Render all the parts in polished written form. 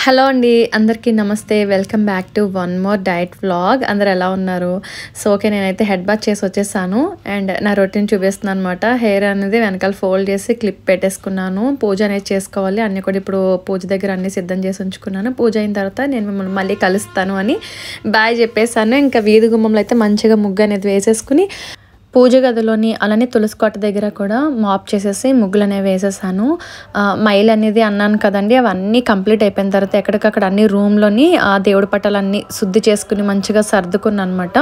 Hello అండి, అందరికీ నమస్తే. Welcome back to one more diet vlog. అందరు ఎలా ఉన్నారు? సో ఓకే, నేనైతే హెడ్ బాత్ చేసి వచ్చేసాను అండ్ నా రొటీన్ చూపిస్తున్నాను అనమాట. హెయిర్ అనేది వెనకాల ఫోల్డ్ చేసి క్లిప్ పెట్టేసుకున్నాను. పూజ అనేది చేసుకోవాలి, అన్నీ కూడా ఇప్పుడు పూజ దగ్గర అన్నీ సిద్ధం చేసి ఉంచుకున్నాను. పూజ అయిన తర్వాత నేను మిమ్మల్ని మళ్ళీ కలుస్తాను అని బాయ్ చెప్పేసాను. ఇంకా వీధి గుమ్మంలో అయితే మంచిగా ముగ్గు అనేది వేసేసుకుని పూజ గదిలోని అలానే తులసి కోట దగ్గర కూడా మాప్ చేసేసి ముగ్గులు అనేవి వేసేసాను. మైల్ అనేది అన్నాను కదండి, అవన్నీ కంప్లీట్ అయిపోయిన తర్వాత ఎక్కడికక్కడ అన్ని రూమ్లోని దేవుడి పట్టాలన్నీ శుద్ధి చేసుకుని మంచిగా సర్దుకున్నాను అనమాట.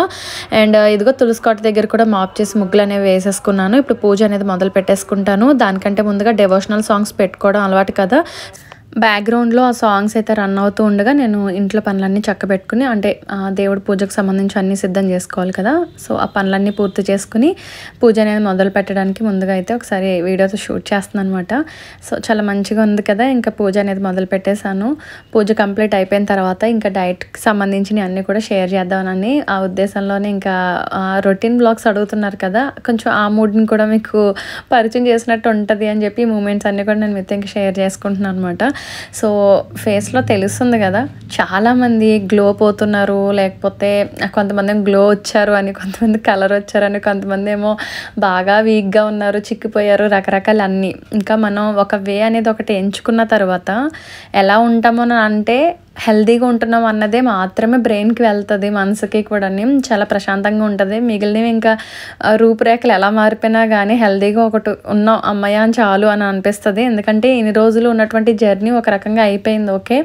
అండ్ ఇదిగో తులసి కోట దగ్గర కూడా మాప్ చేసి ముగ్గులు అనేవి వేసేసుకున్నాను. ఇప్పుడు పూజ అనేది మొదలు పెట్టేసుకుంటాను. దానికంటే ముందుగా డివోషనల్ సాంగ్స్ పెట్టుకోవడం అలవాటు కదా. బ్యాక్గ్రౌండ్లో ఆ సాంగ్స్ అయితే రన్ అవుతూ ఉండగా నేను ఇంట్లో పనులన్నీ చక్కబెట్టుకుని, అంటే దేవుడి పూజకు సంబంధించి అన్నీ సిద్ధం చేసుకోవాలి కదా. సో ఆ పనులన్నీ పూర్తి చేసుకుని పూజ అనేది మొదలు పెట్టడానికి ముందుగా అయితే ఒకసారి వీడియోతో షూట్ చేస్తున్నాను అనమాట. సో చాలా మంచిగా ఉంది కదా. ఇంకా పూజ అనేది మొదలు పెట్టేశాను. పూజ కంప్లీట్ అయిపోయిన తర్వాత ఇంకా డైట్కి సంబంధించిన అన్నీ కూడా షేర్ చేద్దామని ఆ ఉద్దేశంలోనే ఇంకా రొటీన్ బ్లాగ్స్ అడుగుతున్నారు కదా, కొంచెం ఆ మూడ్ని కూడా మీకు పరిచయం చేసినట్టు ఉంటుంది అని చెప్పి మూమెంట్స్ అన్నీ కూడా నేను మీతో ఇంకా షేర్ చేసుకుంటున్నాను అనమాట. సో ఫేస్లో తెలుస్తుంది కదా, చాలామంది గ్లో పోతున్నారు, లేకపోతే కొంతమంది గ్లో వచ్చారు అని, కొంతమంది కలర్ వచ్చారని, కొంతమంది ఏమో బాగా వీక్గా ఉన్నారు, చిక్కిపోయారు, రకరకాలు అన్నీ. ఇంకా మనం ఒక వే అనేది ఒకటి ఎంచుకున్న తర్వాత ఎలా ఉంటామో అంటే హెల్తీగా ఉంటున్నాం అన్నదే మాత్రమే బ్రెయిన్కి వెళ్తుంది, మనసుకి కూడా చాలా ప్రశాంతంగా ఉంటుంది. మిగిలినవి ఇంకా రూపురేఖలు ఎలా మారిపోయినా కానీ హెల్తీగా ఒకటి ఉన్నాం అమ్మయ్య అని చాలు అని అనిపిస్తుంది. ఎందుకంటే ఇన్ని రోజులు ఉన్నటువంటి జర్నీ ఒక రకంగా అయిపోయింది. ఓకే,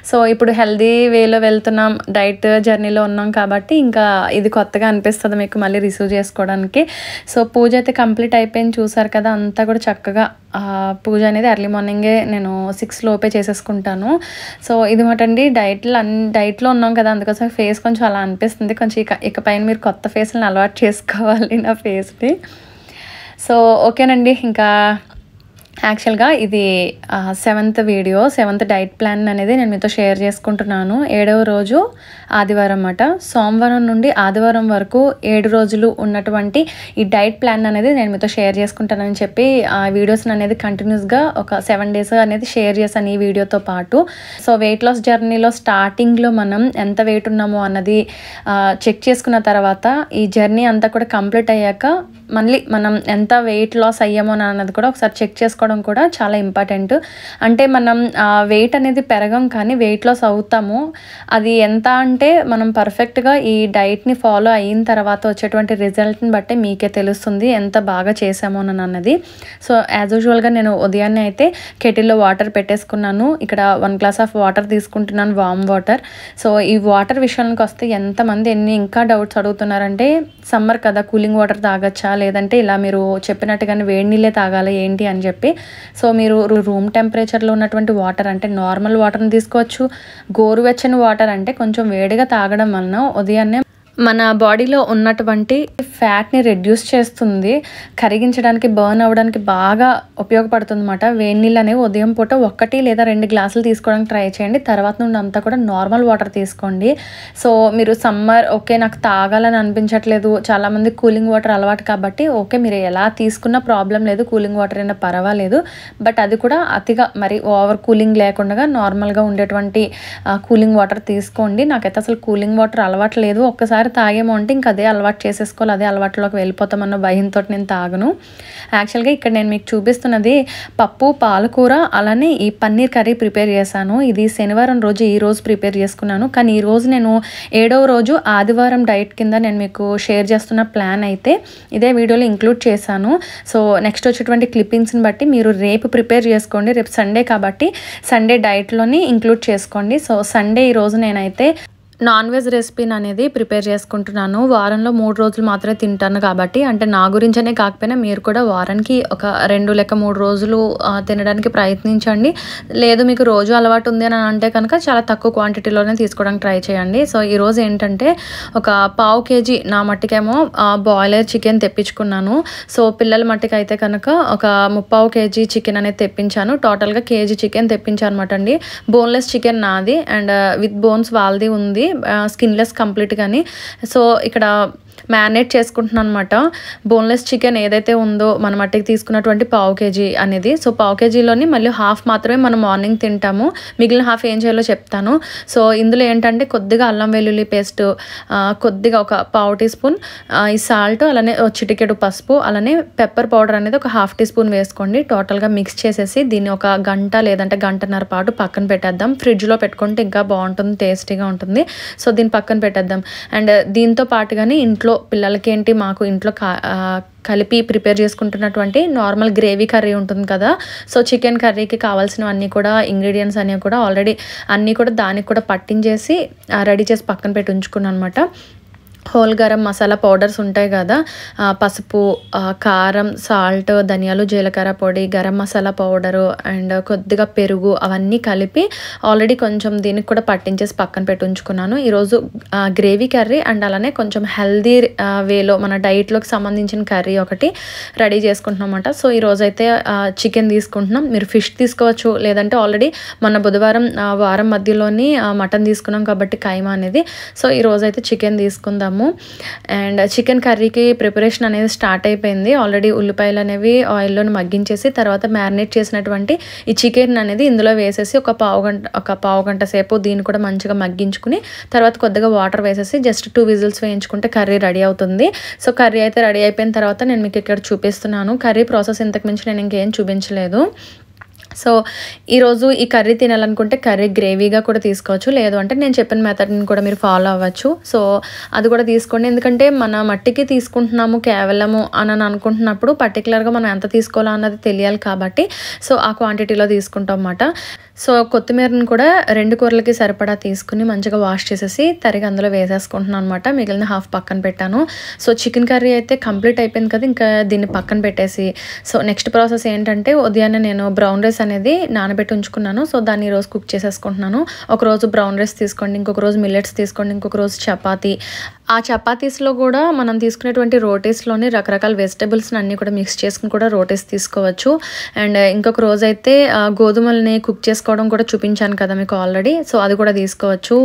సో ఇప్పుడు హెల్తీ వేలో వెళ్తున్నాం, డైట్ జర్నీలో ఉన్నాం కాబట్టి ఇంకా ఇది కొత్తగా అనిపిస్తుంది మీకు మళ్ళీ రిసీవ్ చేసుకోవడానికి. సో పూజ అయితే కంప్లీట్ అయిపోయింది, చూసారు కదా. అంతా కూడా చక్కగా పూజ అనేది ఎర్లీ మార్నింగే నేను 6 లోపే చేసేసుకుంటాను. సో ఇది మాటండి, డైట్లో ఉన్నాం కదా, అందుకోసం ఫేస్ కొంచెం అలా అనిపిస్తుంది. కొంచెం ఇకపైన మీరు కొత్త ఫేస్ని అలవాటు చేసుకోవాలి నా ఫేస్ని. సో ఓకేనండి, ఇంకా యాక్చువల్గా ఇది 7th video, 7th diet plan అనేది నేను మీతో షేర్ చేసుకుంటున్నాను. 7వ రోజు ఆదివారం అన్నమాట. సోమవారం నుండి ఆదివారం వరకు 7 రోజులు ఉన్నటువంటి ఈ డైట్ ప్లాన్ అనేది నేను మీతో షేర్ చేసుకుంటానని చెప్పి ఆ వీడియోస్ని అనేది కంటిన్యూస్గా ఒక 7 days అనేది షేర్ చేశాను ఈ వీడియోతో పాటు. సో వెయిట్ లాస్ జర్నీలో స్టార్టింగ్లో మనం ఎంత వెయిట్ ఉన్నామో అన్నది చెక్ చేసుకున్న తర్వాత ఈ జర్నీ అంతా కూడా కంప్లీట్ అయ్యాక మళ్ళీ మనం ఎంత వెయిట్ లాస్ అయ్యామో అన్నది కూడా ఒకసారి చెక్ చేసుకోవడం కూడా చాలా ఇంపార్టెంట్. అంటే మనం వెయిట్ అనేది పెరగం కానీ వెయిట్ లాస్ అవుతాము. అది ఎంత అంటే మనం పర్ఫెక్ట్గా ఈ డైట్ని ఫాలో అయిన తర్వాత వచ్చేటువంటి రిజల్ట్ని బట్టి మీకే తెలుస్తుంది ఎంత బాగా చేసామో అన్నది. సో యాజ్ యూజువల్గా నేను ఉదయాన్నే అయితే కెటిల్లో వాటర్ పెట్టేసుకున్నాను. ఇక్కడ 1 glass ఆఫ్ వాటర్ తీసుకుంటున్నాను, వామ్ వాటర్. సో ఈ వాటర్ విషయానికి వస్తే ఎంతమంది ఇంకా డౌట్స్ అడుగుతున్నారంటే, సమ్మర్ కదా కూలింగ్ వాటర్ తాగచ్చా, లేదంటే ఇలా మీరు చెప్పినట్టుగానే వేడి నీళ్ళే తాగాలి ఏంటి అని చెప్పి. సో మీరు రూమ్ టెంపరేచర్లో ఉన్నటువంటి వాటర్ అంటే నార్మల్ వాటర్ని తీసుకోవచ్చు. గోరువెచ్చని వాటర్ అంటే కొంచెం వేడిగా తాగడం వలన ఉదయాన్నే మన బాడీలో ఉన్నటువంటి ఫ్యాట్ని రెడ్యూస్ చేస్తుంది, కరిగించడానికి, బర్న్ అవ్వడానికి బాగా ఉపయోగపడుతుంది అన్నమాట. వేడి నీళ్ళు అనేవి ఉదయం పూట 1 లేదా 2 గ్లాసులు తీసుకోవడానికి ట్రై చేయండి. తర్వాత నుండి అంతా కూడా నార్మల్ వాటర్ తీసుకోండి. సో మీరు సమ్మర్ ఓకే నాకు తాగాలని అనిపించట్లేదు, చాలామంది కూలింగ్ వాటర్ అలవాటు కాబట్టి ఓకే మీరు ఎలా తీసుకున్నా ప్రాబ్లం లేదు, కూలింగ్ వాటర్ అయినా పర్వాలేదు. బట్ అది కూడా అతిగా మరి ఓవర్ కూలింగ్ లేకుండా నార్మల్గా ఉండేటువంటి కూలింగ్ వాటర్ తీసుకోండి. నాకైతే అసలు కూలింగ్ వాటర్ అలవాటు లేదు, ఒక్కసారి తాగేమో అంటే ఇంకా అదే అలవాటు చేసేసుకోవాలి, అదే అలవాటులోకి వెళ్ళిపోతామన్న భయంతో నేను తాగను. యాక్చువల్గా ఇక్కడ నేను మీకు చూపిస్తున్నది పప్పు, పాలకూర, అలానే ఈ పన్నీర్ కర్రీ ప్రిపేర్ చేశాను. ఇది శనివారం రోజు ఈ రోజు ప్రిపేర్ చేసుకున్నాను. కానీ ఈరోజు నేను 7వ రోజు ఆదివారం డైట్ కింద నేను మీకు షేర్ చేస్తున్న ప్లాన్ అయితే ఇదే వీడియోలో ఇంక్లూడ్ చేశాను. సో నెక్స్ట్ వచ్చేటువంటి క్లిప్పింగ్స్ని బట్టి మీరు రేపు ప్రిపేర్ చేసుకోండి. రేపు సండే కాబట్టి సండే డైట్లోని ఇంక్లూడ్ చేసుకోండి. సో సండే ఈరోజు నేనైతే నాన్ వెజ్ రెసిపీని అనేది ప్రిపేర్ చేసుకుంటున్నాను. వారంలో 3 రోజులు మాత్రమే తింటాను కాబట్టి, అంటే నా గురించనే కాకపోయినా మీరు కూడా వారానికి ఒక 2 లేక 3 రోజులు తినడానికి ప్రయత్నించండి. లేదు మీకు రోజు అలవాటు ఉంది అని అంటే కనుక చాలా తక్కువ క్వాంటిటీలోనే తీసుకోవడానికి ట్రై చేయండి. సో ఈరోజు ఏంటంటే ఒక 1/2 kg నా మట్టికేమో బాయిలర్ చికెన్ తెప్పించుకున్నాను. సో పిల్లల మట్టికి అయితే కనుక ఒక 3/4 kg చికెన్ అనేది తెప్పించాను. టోటల్గా 1 kg చికెన్ తెప్పించాను అనమాట అండి. బోన్లెస్ చికెన్ నాది అండ్ విత్ బోన్స్ వాళ్ళది ఉంది, స్కిన్లెస్ కంప్లీట్గాని. సో ఇక్కడ మ్యారినేట్ చేసుకుంటున్నాను అనమాట. బోన్లెస్ చికెన్ ఏదైతే ఉందో మన మట్టికి తీసుకున్నటువంటి పావు కేజీ అనేది. సో పావు కేజీలోని మళ్ళీ హాఫ్ మాత్రమే మనం మార్నింగ్ తింటాము, మిగిలిన హాఫ్ ఏం చేయాలో చెప్తాను. సో ఇందులో ఏంటంటే కొద్దిగా అల్లం వెల్లుల్లి పేస్ట్, కొద్దిగా ఒక పావు టీ స్పూన్ ఈ సాల్ట్, అలానే చిటికెడు పసుపు, అలానే పెప్పర్ పౌడర్ అనేది ఒక హాఫ్ టీ స్పూన్ వేసుకోండి. టోటల్గా మిక్స్ చేసేసి దీన్ని ఒక గంట లేదంటే గంటన్నర పాటు పక్కన పెట్టేద్దాం. ఫ్రిడ్జ్లో పెట్టుకుంటే ఇంకా బాగుంటుంది, టేస్టీగా ఉంటుంది. సో దీన్ని పక్కన పెట్టేద్దాం. అండ్ దీంతో పాటుగానే ఇంట్లో పిల్లలకి ఏంటి, మాకు ఇంట్లో కలిపి ప్రిపేర్ చేసుకుంటున్నటువంటి నార్మల్ గ్రేవీ కర్రీ ఉంటుంది కదా. సో చికెన్ కర్రీకి కావాల్సినవన్నీ కూడా ఇంగ్రీడియంట్స్ అన్నీ కూడా ఆల్రెడీ అన్నీ కూడా దానికి కూడా పట్టించేసి రెడీ చేసి పక్కన పెట్టి ఉంచుకున్నాను అనమాట. హోల్ గరం మసాలా పౌడర్స్ ఉంటాయి కదా, పసుపు, కారం, సాల్ట్, ధనియాలు, జీలకర్ర పొడి, గరం మసాలా పౌడరు అండ్ కొద్దిగా పెరుగు అవన్నీ కలిపి ఆల్రెడీ కొంచెం దీనికి కూడా పట్టించేసి పక్కన పెట్టి ఉంచుకున్నాను. ఈరోజు గ్రేవీ కర్రీ అండ్ అలానే కొంచెం హెల్దీ వేలో మన డైట్లోకి సంబంధించిన కర్రీ ఒకటి రెడీ చేసుకుంటున్నాం అన్నమాట. సో ఈరోజు అయితే చికెన్ తీసుకుంటున్నాం. మీరు ఫిష్ తీసుకోవచ్చు, లేదంటే ఆల్రెడీ మన బుధవారం వారం మధ్యలోని మటన్ తీసుకున్నాం కాబట్టి కైమా అనేది. సో ఈరోజు అయితే చికెన్ తీసుకుందాం. అండ్ చికెన్ కర్రీకి ప్రిపరేషన్ అనేది స్టార్ట్ అయిపోయింది. ఆల్రెడీ ఉల్లిపాయలు అనేవి ఆయిల్లో మగ్గించేసి తర్వాత మ్యారినేట్ చేసినటువంటి ఈ చికెన్ అనేది ఇందులో వేసేసి ఒక పావు గంట సేపు దీన్ని కూడా మంచిగా మగ్గించుకుని తర్వాత కొద్దిగా వాటర్ వేసేసి జస్ట్ 2 విజిల్స్ వేయించుకుంటే కర్రీ రెడీ అవుతుంది. సో కర్రీ అయితే రెడీ అయిపోయిన తర్వాత నేను మీకు ఇక్కడ చూపిస్తున్నాను. కర్రీ ప్రాసెస్ ఇంతకు మించి నేను ఇంకేం చూపించలేదు. సో ఈరోజు ఈ కర్రీ తినాలనుకుంటే కర్రీ గ్రేవీగా కూడా తీసుకోవచ్చు, లేదు అంటే నేను చెప్పిన మెథడ్ని కూడా మీరు ఫాలో అవ్వచ్చు. సో అది కూడా తీసుకోండి. ఎందుకంటే మన మట్టికి తీసుకుంటున్నాము కేవలము అని అనుకుంటున్నప్పుడు పర్టికులర్గా మనం ఎంత తీసుకోవాలో అన్నది తెలియాలి కాబట్టి సో ఆ క్వాంటిటీలో తీసుకుంటాం అన్నమాట. సో కొత్తిమీరని కూడా 2 కూరలకి సరిపడా తీసుకుని మంచిగా వాష్ చేసేసి తరిగి అందులో వేసేసుకుంటున్నాను అనమాట. మిగిలిన హాఫ్ పక్కన పెట్టాను. సో చికెన్ కర్రీ అయితే కంప్లీట్ అయిపోయింది కదా, ఇంకా దీన్ని పక్కన పెట్టేసి సో నెక్స్ట్ ప్రాసెస్ ఏంటంటే ఉదయాన్నే నేను బ్రౌన్ రైస్ అనేది నానబెట్టి ఉంచుకున్నాను. సో దాన్ని ఈరోజు కుక్ చేసేసుకుంటున్నాను. ఒకరోజు బ్రౌన్ రైస్ తీసుకోండి, ఇంకొక రోజు మిల్లెట్స్ తీసుకోండి, ఇంకొక రోజు చపాతీ. ఆ చపాతీస్లో కూడా మనం తీసుకునేటువంటి రోటీస్లోని రకరకాల వెజిటబుల్స్ని అన్నీ కూడా మిక్స్ చేసుకుని కూడా రోటీస్ తీసుకోవచ్చు. అండ్ ఇంకొక రోజు అయితే గోధుమల్ని కుక్ చేసుకోవడం కూడా చూపించాను కదా మీకు ఆల్రెడీ. సో అది కూడా తీసుకోవచ్చు.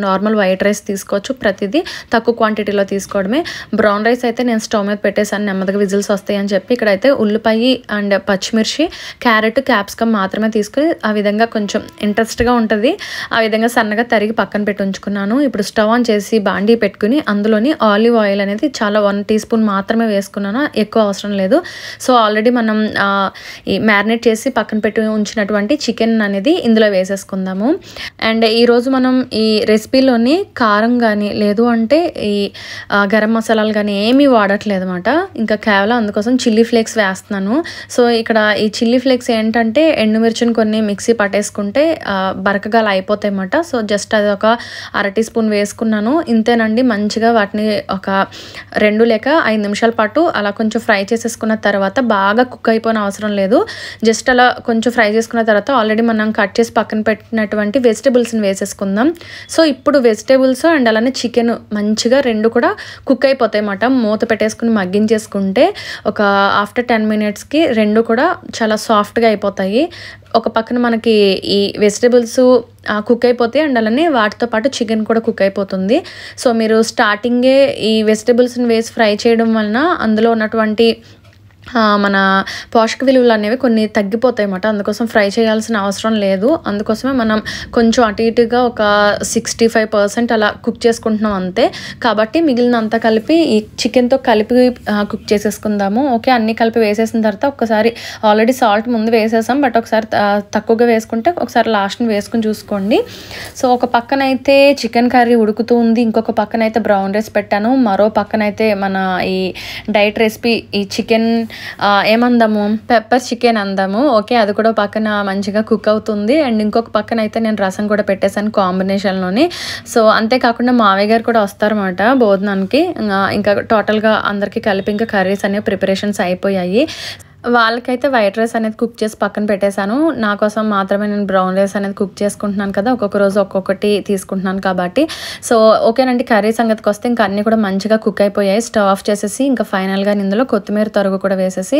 నార్మల్ వైట్ రైస్ తీసుకోవచ్చు. ప్రతిదీ తక్కువ క్వాంటిటీలో తీసుకోవడమే. బ్రౌన్ రైస్ అయితే నేను స్టవ్ మీద పెట్టేసాను, నెమ్మదిగా విజిల్స్ వస్తాయి అని చెప్పి. ఇక్కడైతే ఉల్లిపాయ అండ్ పచ్చిమిర్చి, క్యారెట్, క్యాప్సికమ్ మాత్రమే తీసుకుని ఆ విధంగా కొంచెం ఇంట్రెస్ట్గా ఉంటుంది. ఆ విధంగా సన్నగా తరిగి పక్కన పెట్టి ఉంచుకున్నాను. ఇప్పుడు స్టవ్ ఆన్ చేసి బాండీ పెట్టుకుని అందులోని ఆలివ్ ఆయిల్ అనేది చాలా 1 టీ స్పూన్ మాత్రమే వేసుకున్నాను, ఎక్కువ అవసరం లేదు. సో ఆల్రెడీ మనం ఈ మ్యారినేట్ చేసి పక్కన పెట్టి ఉంచినటువంటి చికెన్ అనేది ఇందులో వేసేసుకుందాము. అండ్ ఈరోజు మనం ఈ రెసిపీలోని కారం కానీ లేదు అంటే ఈ గరం మసాలాలు కానీ ఏమీ వాడట్లేదు అనమాట. ఇంకా కేవలం అందుకోసం చిల్లీ ఫ్లేక్స్ వేస్తున్నాను. సో ఇక్కడ ఈ చిల్లీ ఫ్లేక్స్ ఏంటంటే ఎండుమిర్చిని కొన్ని మిక్సీ పట్టేసుకుంటే బరకగా అయిపోతాయి అన్నమాట. సో జస్ట్ అది ఒక 1/2 టీ స్పూన్ వేసుకున్నాను. ఇంతేనండి. మంచిగా వాటిని ఒక 2 లేక 5 నిమిషాల పాటు అలా కొంచెం ఫ్రై చేసేసుకున్న తర్వాత, బాగా కుక్ అయిపోయిన అవసరం లేదు, జస్ట్ అలా కొంచెం ఫ్రై చేసుకున్న తర్వాత ఆల్రెడీ మనం కట్ చేసి పక్కన పెట్టినటువంటి వెజిటబుల్స్ని వేసేసుకుందాం. సో ఇప్పుడు వెజిటబుల్స్ అండ్ అలానే చికెన్ మంచిగా 2 కూడా కుక్ అయిపోతాయి అన్నమాట. మూత పెట్టేసుకుని మగ్గించేసుకుంటే ఒక ఆఫ్టర్ 10 మినిట్స్కి 2 కూడా చాలా సాఫ్ట్గా అయిపోతాయి. ఒక పక్కన మనకి ఈ వెజిటబుల్స్ కుక్ అయిపోతాయి అండ్ అలానే వాటితో పాటు చికెన్ కూడా కుక్ అయిపోతుంది. సో మీరు స్టార్టింగే ఈ వెజిటబుల్స్ని వేసి ఫ్రై చేయడం వలన అందులో ఉన్నటువంటి మన పోషక విలువలు అనేవి కొన్ని తగ్గిపోతాయి అన్నమాట. అందుకోసం ఫ్రై చేయాల్సిన అవసరం లేదు. అందుకోసమే మనం కొంచెం అటు ఇటుగా ఒక 65% అలా కుక్ చేసుకుంటున్నాం అంతే. కాబట్టి మిగిలినంతా కలిపి ఈ చికెన్తో కలిపి కుక్ చేసేసుకుందాము. ఓకే, అన్నీ కలిపి వేసేసిన తర్వాత ఒకసారి ఆల్రెడీ సాల్ట్ ముందు వేసేసాం, బట్ ఒకసారి తక్కువగా వేసుకుంటే ఒకసారి లాస్ట్ని వేసుకుని చూసుకోండి. సో ఒక పక్కన అయితే చికెన్ కర్రీ ఉడుకుతూ ఉంది, ఇంకొక పక్కన అయితే బ్రౌన్ రైస్ పెట్టాను, మరో పక్కన అయితే మన ఈ డైట్ రెసిపీ ఈ చికెన్ ఏమందాము పెప్పర్ చికెన్ అందాము. ఓకే, అది కూడా పక్కన మంచిగా కుక్ అవుతుంది. అండ్ ఇంకొక పక్కన అయితే నేను రసం కూడా పెట్టేశాను కాంబినేషన్లోని. సో అంతేకాకుండా మావయ్య గారు కూడా వస్తారన్నమాట భోజనానికి. ఇంకా టోటల్గా అందరికీ కలిపి ఇంకా కర్రీస్ అనేవి ప్రిపరేషన్స్ అయిపోయాయి. వాళ్ళకైతే వైట్ రైస్ అనేది కుక్ చేసి పక్కన పెట్టేశాను. నా కోసం మాత్రమే నేను బ్రౌన్ రైస్ అనేది కుక్ చేసుకుంటున్నాను కదా, ఒక్కొక్క రోజు ఒక్కొక్కటి తీసుకుంటున్నాను కాబట్టి. సో ఓకేనండి, కర్రీ సంగతికి వస్తే ఇంకా అన్నీ కూడా మంచిగా కుక్ అయిపోయాయి. స్టవ్ ఆఫ్ చేసేసి ఇంకా ఫైనల్గా ఇందులో కొత్తిమీర తరుగు కూడా వేసేసి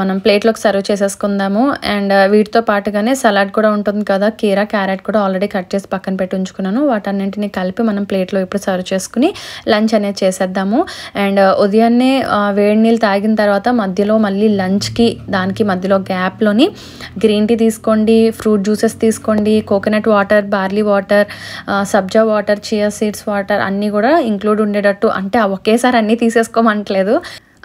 మనం ప్లేట్లోకి సర్వ్ చేసేసుకుందాము. అండ్ వీటితో పాటుగానే సలాడ్ కూడా ఉంటుంది కదా, కీరా క్యారెట్ కూడా ఆల్రెడీ కట్ చేసి పక్కన పెట్టి ఉంచుకున్నాను. వాటన్నింటినీ కలిపి మనం ప్లేట్లో ఇప్పుడు సర్వ్ చేసుకుని లంచ్ అనేది చేసేద్దాము. అండ్ ఉదయాన్నే వేడి నీళ్ళు తాగిన తర్వాత మధ్యలో మళ్ళీ లంచ్కి దానికి మధ్యలో గ్యాప్లోని గ్రీన్ టీ తీసుకోండి, ఫ్రూట్ జ్యూసెస్ తీసుకోండి, కోకోనట్ వాటర్, బార్లీ వాటర్, సబ్జా వాటర్, చియా సీడ్స్ వాటర్ అన్నీ కూడా ఇంక్లూడ్ ఉండేటట్టు, అంటే ఒకేసారి అన్నీ తీసేసుకోమంటలేదు,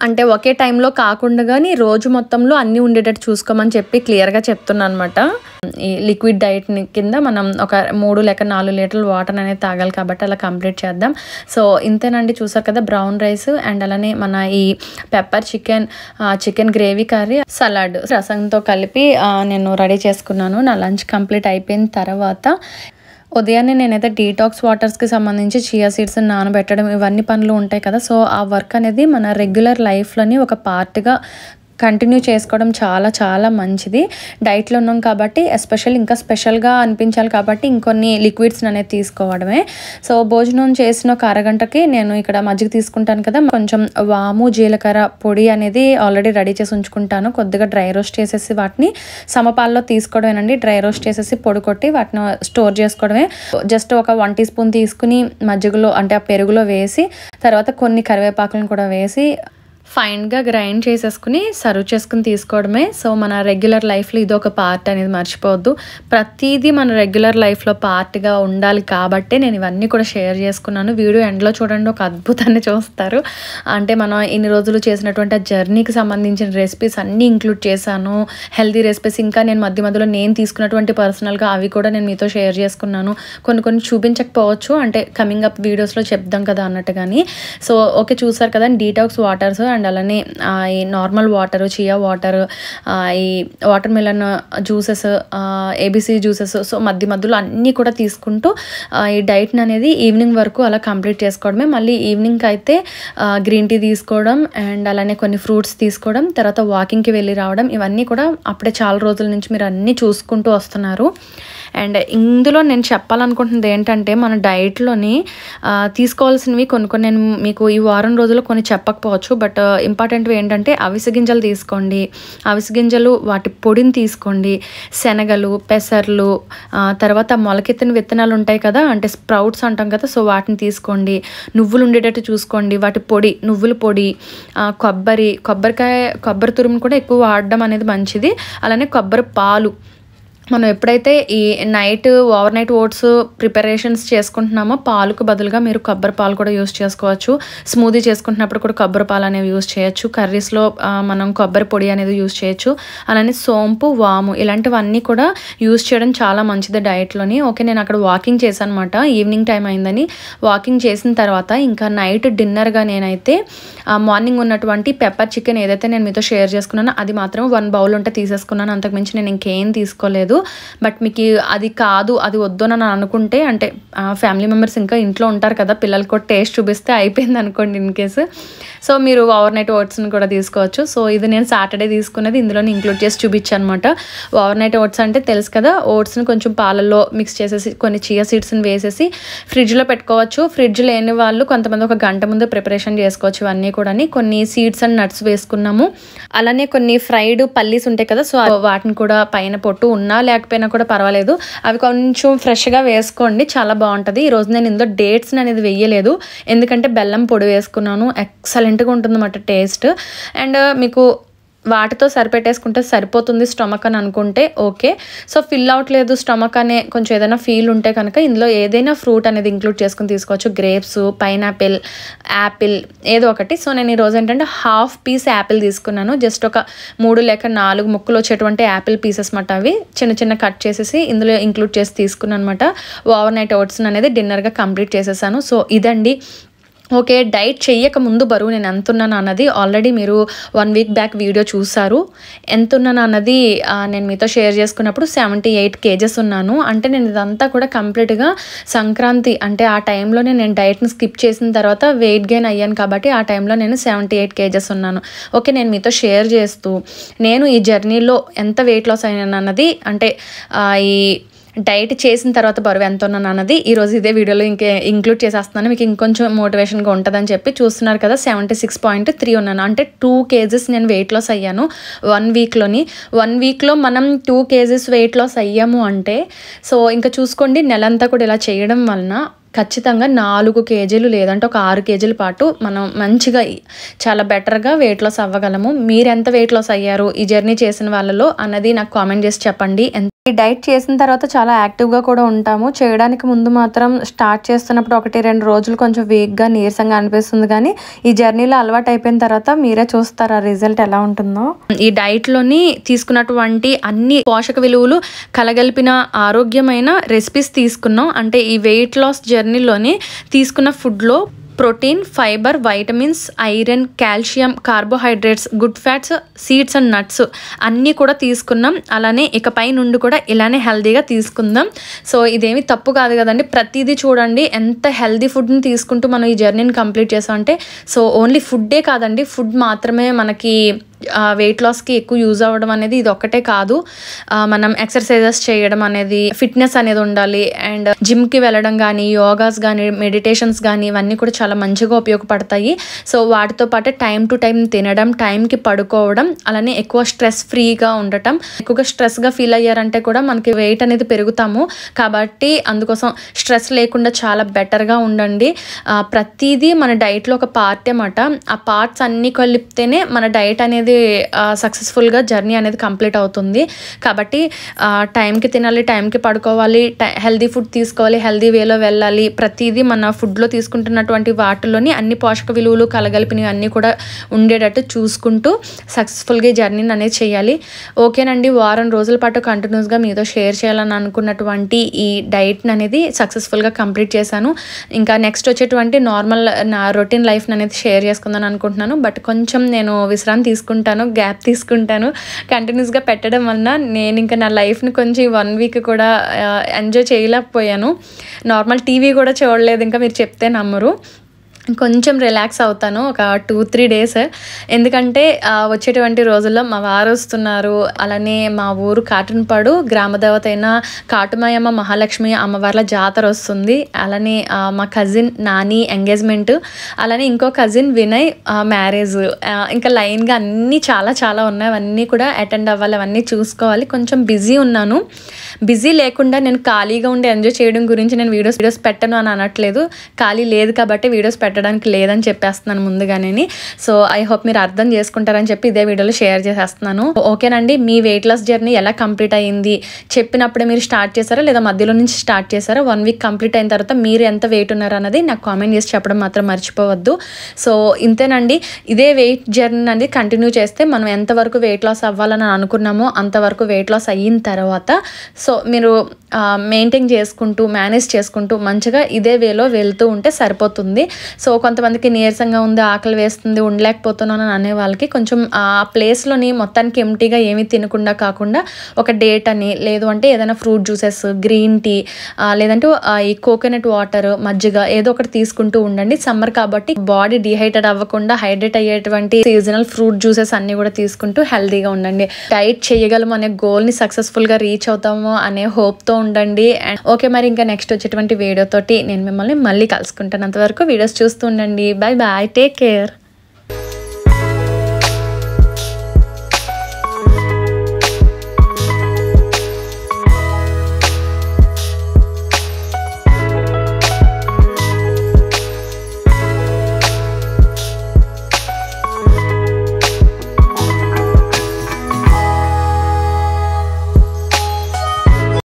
అంటే ఒకే టైంలో కాకుండా కానీ రోజు మొత్తంలో అన్నీ ఉండేటట్టు చూసుకోమని చెప్పి క్లియర్గా చెప్తున్నాను అనమాట. ఈ లిక్విడ్ డైట్ కింద మనం ఒక 3 లేక 4 లీటర్ల వాటర్ అనేది తాగాలి కాబట్టి అలా కంప్లీట్ చేద్దాం. సో ఇంతేనండి, చూసారు కదా బ్రౌన్ రైస్ అండ్ అలానే మన ఈ pepper chicken gravy curry, salad, రసంతో కలిపి నేను రెడీ చేసుకున్నాను. నా లంచ్ కంప్లీట్ అయిపోయిన తర్వాత ఉదయాన్నే నేనైతే డీటాక్స్ వాటర్స్కి సంబంధించి చియా సీడ్స్ నానబెట్టడం ఇవన్నీ పనులు ఉంటాయి కదా. సో ఆ వర్క్ అనేది మన రెగ్యులర్ లైఫ్లోని ఒక పార్ట్గా కంటిన్యూ చేసుకోవడం చాలా చాలా మంచిది. డైట్లో ఉన్నాం కాబట్టి ఎస్పెషల్ ఇంకా స్పెషల్గా అనిపించాలి కాబట్టి ఇంకొన్ని లిక్విడ్స్ అనేది తీసుకోవడమే. సో భోజనం చేసిన ఒక అరగంటకి నేను ఇక్కడ మజ్జిగ తీసుకుంటాను కదా, కొంచెం వాము జీలకర్ర పొడి అనేది ఆల్రెడీ రెడీ చేసి ఉంచుకుంటాను. కొద్దిగా డ్రై రోస్ట్ చేసేసి వాటిని సమపాల్లో తీసుకోవడమేనండి. డ్రై రోస్ట్ చేసేసి పొడి కొట్టి వాటిని స్టోర్ చేసుకోవడమే. జస్ట్ ఒక 1 టీ స్పూన్ తీసుకుని మజ్జిగలో అంటే ఆ పెరుగులో వేసి తర్వాత కొన్ని కరివేపాకులను కూడా వేసి ఫైన్గా గ్రైండ్ చేసేసుకుని సర్వ్ చేసుకుని తీసుకోవడమే. సో మన రెగ్యులర్ లైఫ్లో ఇది ఒక పార్ట్ అనేది మర్చిపోవద్దు. ప్రతిదీ మన రెగ్యులర్ లైఫ్లో పార్ట్గా ఉండాలి కాబట్టే నేను ఇవన్నీ కూడా షేర్ చేసుకున్నాను. వీడియో ఎండ్లో చూడండి, ఒక అద్భుతాన్ని చూస్తారు. అంటే మనం ఇన్ని రోజులు చేసినటువంటి ఆ జర్నీకి సంబంధించిన రెసిపీస్ అన్నీ ఇంక్లూడ్ చేశాను. హెల్తీ రెసిపీస్ ఇంకా నేను మధ్యలో నేను తీసుకున్నటువంటి పర్సనల్గా అవి కూడా నేను మీతో షేర్ చేసుకున్నాను. కొన్ని చూపించకపోవచ్చు, అంటే కమింగ్ అప్ వీడియోస్లో చెప్దాం కదా అన్నట్టు. కానీ సో ఓకే, చూసారు కదా డీటాక్స్ వాటర్స్ అండ్ అలానే ఈ నార్మల్ వాటర్, చియా వాటర్, ఈ water melon juices, ABC juices, so మధ్యలో అన్నీ కూడా తీసుకుంటూ ఈ డైట్ని అనేది ఈవినింగ్ వరకు అలా కంప్లీట్ చేసుకోవడమే. మళ్ళీ ఈవినింగ్కి అయితే గ్రీన్ టీ తీసుకోవడం అండ్ అలానే కొన్ని ఫ్రూట్స్ తీసుకోవడం, తర్వాత వాకింగ్కి వెళ్ళి రావడం, ఇవన్నీ కూడా అప్పుడే చాలా రోజుల నుంచి మీరు అన్నీ చూసుకుంటూ వస్తున్నారు. అండ్ ఇందులో నేను చెప్పాలనుకుంటున్నది ఏంటంటే మన డైట్లోని తీసుకోవాల్సినవి కొన్ని నేను మీకు ఈ వారం రోజుల్లో కొన్ని చెప్పకపోవచ్చు, బట్ ఇంపార్టెంట్వి ఏంటంటే అవిసె గింజలు తీసుకోండి. అవిసె గింజలు వాటి పొడిని తీసుకోండి. శనగలు, పెసర్లు, తర్వాత మొలకెత్తిన విత్తనాలు ఉంటాయి కదా, అంటే స్ప్రౌట్స్ అంటాం కదా, సో వాటిని తీసుకోండి. నువ్వులు ఉండేటట్టు చూసుకోండి, వాటి పొడి, నువ్వుల పొడి, కొబ్బరి తురుము కూడా ఎక్కువ వాడడం అనేది మంచిది. అలానే కొబ్బరి పాలు, మనం ఎప్పుడైతే ఈ ఓవర్ నైట్ ఓట్స్ ప్రిపరేషన్స్ చేసుకుంటున్నామో పాలకు బదులుగా మీరు కొబ్బరి పాలు కూడా యూస్ చేసుకోవచ్చు. స్మూదీ చేసుకుంటున్నప్పుడు కూడా కొబ్బరి పాలు అనేవి యూస్ చేయొచ్చు. కర్రీస్లో మనం కొబ్బరి పొడి అనేది యూస్ చేయొచ్చు. అలానే సోంపు, వాము ఇలాంటివన్నీ కూడా యూస్ చేయడం చాలా మంచిది డైట్లోని. ఓకే, నేను అక్కడ వాకింగ్ చేశాను అనమాట, ఈవినింగ్ టైం అయిందని. వాకింగ్ చేసిన తర్వాత ఇంకా నైట్ డిన్నర్గా నేనైతే మార్నింగ్ ఉన్నటువంటి పెప్పర్ చికెన్ ఏదైతే నేను మీతో షేర్ చేసుకున్నానో అది మాత్రం 1 బౌల్ ఉంటే తీసేసుకున్నాను. అంతకుమించి నేను ఇంకేం తీసుకోలేదు. బట్ మీకు అది కాదు, అది వద్దు అని అనుకుంటే, అంటే ఫ్యామిలీ మెంబర్స్ ఇంకా ఇంట్లో ఉంటారు కదా, పిల్లలకు కూడా టేస్ట్ చూపిస్తే అయిపోయింది అనుకోండి ఇన్ కేసు, సో మీరు ఓవర్ నైట్ ఓట్స్ని కూడా తీసుకోవచ్చు. సో ఇది నేను సాటర్డే తీసుకున్నది, ఇందులోనే ఇంక్లూడ్ చేసి చూపించాను అనమాట. ఓవర్ నైట్ ఓట్స్ అంటే తెలుసు కదా, ఓట్స్ని కొంచెం పాలల్లో మిక్స్ చేసేసి కొన్ని చియా సీడ్స్ని వేసేసి ఫ్రిడ్జ్లో పెట్టుకోవచ్చు. ఫ్రిడ్జ్ లేని వాళ్ళు కొంతమంది 1 గంట ముందు ప్రిపరేషన్ చేసుకోవచ్చు. ఇవన్నీ కూడా కొన్ని సీడ్స్ అండ్ నట్స్ వేసుకున్నాము. అలానే కొన్ని ఫ్రైడ్ పల్లీస్ ఉంటాయి కదా, సో వాటిని కూడా పైన పొట్టు ఉన్నా లేకపోయినా కూడా పర్వాలేదు, అవి కొంచెం ఫ్రెష్గా వేసుకోండి, చాలా బాగుంటుంది. ఈరోజు నేను ఇందులో డేట్స్ని అనేది వేయలేదు, ఎందుకంటే బెల్లం పొడి వేసుకున్నాను. ఎక్సలెంట్గా ఉంటుంది అన్నమాట టేస్ట్. అండ్ మీకు వాటితో సరిపెట్టేసుకుంటే సరిపోతుంది స్టమక్ అని అనుకుంటే ఓకే. సో ఫిల్ అవ్వట్లేదు స్టమక్ అనే కొంచెం ఏదైనా ఫీల్ ఉంటే కనుక ఇందులో ఏదైనా ఫ్రూట్ అనేది ఇంక్లూడ్ చేసుకుని తీసుకోవచ్చు. గ్రేప్స్, పైనాపిల్, యాపిల్ ఏదో ఒకటి. సో నేను ఈరోజు ఏంటంటే ½ పీస్ యాపిల్ తీసుకున్నాను. జస్ట్ ఒక 3 లేక 4 ముక్కలు వచ్చేటువంటి యాపిల్ పీసెస్ మాట, అవి చిన్న కట్ చేసేసి ఇందులో ఇంక్లూడ్ చేసి తీసుకున్నాను అనమాట. ఓవర్ నైట్ ఓట్స్ అనేది డిన్నర్గా కంప్లీట్ చేసేసాను. సో ఇదండి ఓకే. డైట్ చెయ్యక ముందు బరువు నేను ఎంతున్నాను అన్నది ఆల్రెడీ మీరు 1 వీక్ బ్యాక్ వీడియో చూసారు. ఎంతున్నాను అన్నది నేను మీతో షేర్ చేసుకున్నప్పుడు 78 కేజెస్ ఉన్నాను. అంటే నేను ఇదంతా కూడా కంప్లీట్‌గా సంక్రాంతి అంటే ఆ టైంలోనే నేను డైట్‌ని స్కిప్ చేసిన తర్వాత వెయిట్ గెయిన్ అయ్యాను కాబట్టి ఆ టైంలో నేను 78 కేజెస్ ఉన్నాను. ఓకే. నేను మీతో షేర్ చేస్తూ నేను ఈ జర్నీలో ఎంత వెయిట్ లాస్ అయ్యాను అన్నది అంటే ఈ డైట్ చేసిన తర్వాత బరువు ఎంత ఉన్నాను అన్నది ఈరోజు ఇదే వీడియోలో ఇంక్లూడ్ చేసేస్తున్నాను. మీకు ఇంకొంచెం మోటివేషన్గా ఉంటుందని చెప్పి చూస్తున్నారు కదా. 76.3 ఉన్నాను. అంటే 2 కేజెస్ నేను వెయిట్ లాస్ అయ్యాను 1 వీక్లోని. 1 వీక్లో మనం 2 కేజెస్ వెయిట్ లాస్ అయ్యాము అంటే సో ఇంకా చూసుకోండి నెలంతా కూడా ఇలా చేయడం వలన ఖచ్చితంగా 4 కేజీలు లేదంటే ఒక 6 కేజీల పాటు మనం మంచిగా చాలా బెటర్గా వెయిట్ లాస్ అవ్వగలము. మీరు ఎంత వెయిట్ లాస్ అయ్యారు ఈ జర్నీ చేసిన వాళ్ళలో అన్నది నాకు కామెంట్ చేసి చెప్పండి. ఈ డైట్ చేసిన తర్వాత చాలా యాక్టివ్గా కూడా ఉంటాము. చేయడానికి ముందు మాత్రం స్టార్ట్ చేస్తున్నప్పుడు 1-2 రోజులు కొంచెం వీక్గా నీరసంగా అనిపిస్తుంది, కానీ ఈ జర్నీలో అలవాటు అయిపోయిన తర్వాత మీరే చూస్తారు ఆ రిజల్ట్ ఎలా ఉంటుందో. ఈ డైట్లోని తీసుకున్నటువంటి అన్ని పోషక విలువలు కలగలిపిన ఆరోగ్యమైన రెసిపీస్ తీసుకున్నాం. అంటే ఈ వెయిట్ లాస్ జర్నీలోని తీసుకున్న ఫుడ్లో protein, fibre, vitamins, iron, calcium, carbohydrates, good fats, seeds and nuts అన్నీ కూడా తీసుకున్నాం. అలానే ఇకపై నుండి కూడా ఇలానే హెల్తీగా తీసుకుందాం. సో ఇదేమి తప్పు కాదు కదండి. ప్రతిదీ చూడండి ఎంత హెల్తీ ఫుడ్ని తీసుకుంటూ మనం ఈ జర్నీని కంప్లీట్ చేసామంటే సో ఓన్లీ ఫుడ్డే కాదండి, ఫుడ్ మాత్రమే మనకి వెయిట్ లాస్కి ఎక్కువ యూజ్ అవ్వడం అనేది ఇది ఒక్కటే కాదు. మనం ఎక్సర్సైజెస్ చేయడం అనేది, ఫిట్నెస్ అనేది ఉండాలి. అండ్ జిమ్కి వెళ్ళడం కానీ, యోగాస్ కానీ, మెడిటేషన్స్ కానీ ఇవన్నీ కూడా చాలా మంచిగా ఉపయోగపడతాయి. సో వాటితో పాటు టైం టు టైం తినడం, టైంకి పడుకోవడం, అలానే ఎక్కువ స్ట్రెస్ ఫ్రీగా ఉండటం. ఎక్కువగా స్ట్రెస్గా ఫీల్ అయ్యారంటే కూడా మనకి వెయిట్ అనేది పెరుగుతాము. కాబట్టి అందుకోసం స్ట్రెస్ లేకుండా చాలా బెటర్గా ఉండండి. ప్రతిదీ మన డైట్లో ఒక పార్ట్ అన్నమాట. ఆ పార్ట్స్ అన్నీ కలిపితేనే మన డైట్ అనేది సక్సెస్ఫుల్గా జర్నీ అనేది కంప్లీట్ అవుతుంది. కాబట్టి టైంకి తినాలి, టైంకి పడుకోవాలి, హెల్దీ ఫుడ్ తీసుకోవాలి, హెల్దీ వేలో వెళ్ళాలి. ప్రతిదీ మన ఫుడ్లో తీసుకుంటున్నటువంటి వాటిలోని అన్ని పోషక విలువలు కలగలిపినవి అన్నీ కూడా ఉండేటట్టు చూసుకుంటూ సక్సెస్ఫుల్గా జర్నీని అనేది చేయాలి. ఓకేనండి. వారం రోజుల పాటు కంటిన్యూస్గా మీతో షేర్ చేయాలని అనుకున్నటువంటి ఈ డైట్ని అనేది సక్సెస్ఫుల్గా కంప్లీట్ చేశాను. ఇంకా నెక్స్ట్ వచ్చేటువంటి నార్మల్ నా రొటీన్ లైఫ్ని అనేది షేర్ చేసుకుందాం అనుకుంటున్నాను. బట్ కొంచెం నేను విశ్రాంతి తీసుకుంటాను, గ్యాప్ తీసుకుంటాను. కంటిన్యూస్గా పెట్టడం వలన నేను ఇంకా నా లైఫ్ని కొంచెం 1 వీక్ కూడా ఎంజాయ్ చేయలేకపోయాను. నార్మల్ టీవీ కూడా చూడలేదు. ఇంకా మీరు చెప్తే నమ్మరు. కొంచెం రిలాక్స్ అవుతాను ఒక 2-3 డేస్. ఎందుకంటే వచ్చేటువంటి రోజుల్లో మా వారు వస్తున్నారు. అలానే మా ఊరు కాటన్పాడు గ్రామదేవత అయిన కాటుమాయమ్మ మహాలక్ష్మి అమ్మవార్ల జాతర వస్తుంది. అలానే మా కజిన్ నాని ఎంగేజ్మెంట్, అలానే ఇంకో కజిన్ వినయ్ మ్యారేజ్, ఇంకా లైన్గా అన్నీ చాలా చాలా ఉన్నాయి. అవన్నీ కూడా అటెండ్ అవ్వాలి, అవన్నీ చూసుకోవాలి. కొంచెం బిజీ ఉన్నాను. బిజీ లేకుండా నేను ఖాళీగా ఉండి ఎంజాయ్ చేయడం గురించి నేను వీడియోస్ పెట్టను అని అనట్లేదు. ఖాళీ లేదు కాబట్టి వీడియోస్ పెట్టడానికి లేదని చెప్పేస్తున్నాను ముందుగానే. సో ఐ హోప్ మీరు అర్థం చేసుకుంటారని చెప్పి ఇదే వీడియోలో షేర్ చేసేస్తున్నాను. ఓకేనండి. మీ వెయిట్ లాస్ జర్నీ ఎలా కంప్లీట్ అయ్యింది, చెప్పినప్పుడే మీరు స్టార్ట్ చేశారా లేదా మధ్యలో నుంచి స్టార్ట్ చేశారా? 1 వీక్ కంప్లీట్ అయిన తర్వాత మీరు ఎంత వెయిట్ ఉన్నారు అన్నది నాకు కామెంట్ చేసి చెప్పడం మాత్రం మర్చిపోవద్దు. సో ఇంతేనండి. ఇదే వెయిట్ జర్నీ అనేది కంటిన్యూ చేస్తే మనం ఎంతవరకు వెయిట్ లాస్ అవ్వాలని అనుకున్నామో అంతవరకు వెయిట్ లాస్ అయిన తర్వాత సో మీరు మెయింటైన్ చేసుకుంటూ మేనేజ్ చేసుకుంటూ మంచిగా ఇదే వేలో వెళ్తూ ఉంటే సరిపోతుంది. సో కొంతమందికి నీరసంగా ఉంది, ఆకలి వేస్తుంది, ఉండలేకపోతున్నాను అని అనే వాళ్ళకి కొంచెం ఆ ప్లేస్లోని మొత్తానికి ఎంటీగా ఏమీ తినకుండా కాకుండా ఒక డేట్ అని, లేదు అంటే ఏదైనా ఫ్రూట్ జ్యూసెస్, గ్రీన్ టీ, లేదంటే ఈ కోకోనట్ వాటర్, మజ్జిగ ఏదో ఒకటి తీసుకుంటూ ఉండండి. సమ్మర్ కాబట్టి బాడీ డిహైడ్రేట్ అవ్వకుండా హైడ్రేట్ అయ్యేటువంటి సీజనల్ ఫ్రూట్ జ్యూసెస్ అన్నీ కూడా తీసుకుంటూ హెల్తీగా ఉండండి. డైట్ చేయగలము అనే గోల్ని సక్సెస్ఫుల్గా రీచ్ అవుతాము అనే హోప్తో ఉండండి. అండ్ ఓకే, మరి ఇంకా నెక్స్ట్ వచ్చేటువంటి వీడియోతోటి నేను మిమ్మల్ని మళ్ళీ కలుసుకుంటాను. అంతవరకు వీడియోస్ చూస్తూ ఉండండి. Bye bye, take care.